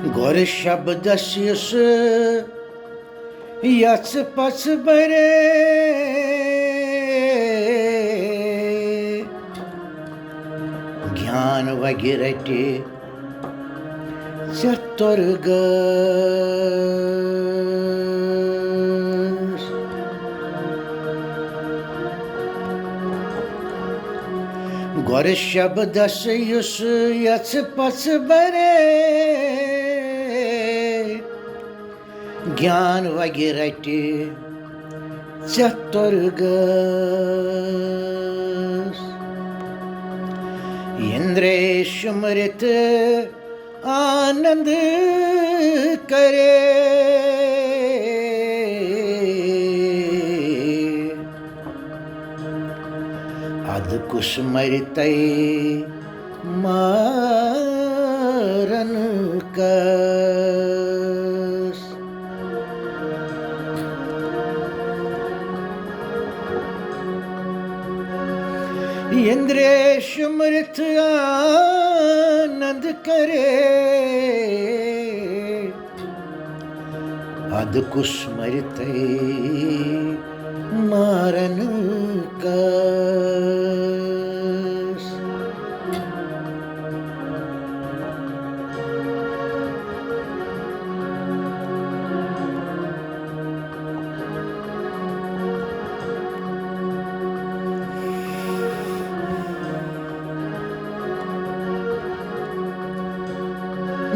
गोर शब्दस्यस याच पाच बरे ज्ञान वगिरटे चतुर्ग गोर शब्दस्यस याच पाच बरे ज्ञान वगिरटे चतुर्गस इंद्रेश मृत आनंद करे अध कुसमरित मारन कस इंद्रेश मृत आनंद करे अध कुसमरित मारन कस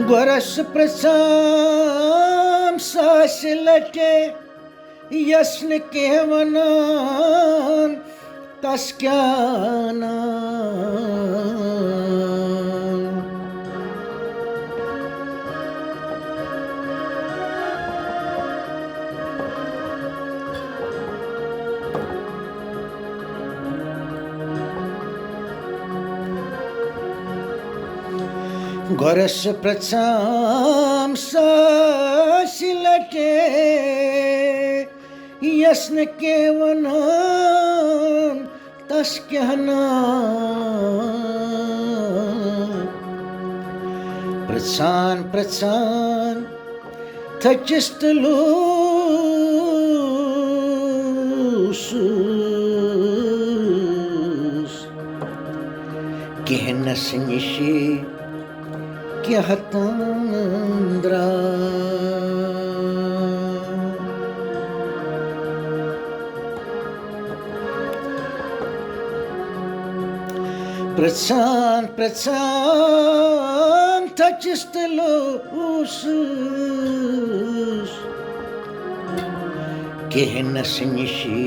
गोरस प्रसाम सास लटे यस्न केवनान तस्क्याना गोरस प्रसाम सास लटे यस्न केवनान तस्क्याना प्रसान प्रसान थचिस्तलूस कहनस निशे क्या तंद्रा प्रसान प्रसान थचिस्तलूस कहनस निशे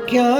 क्या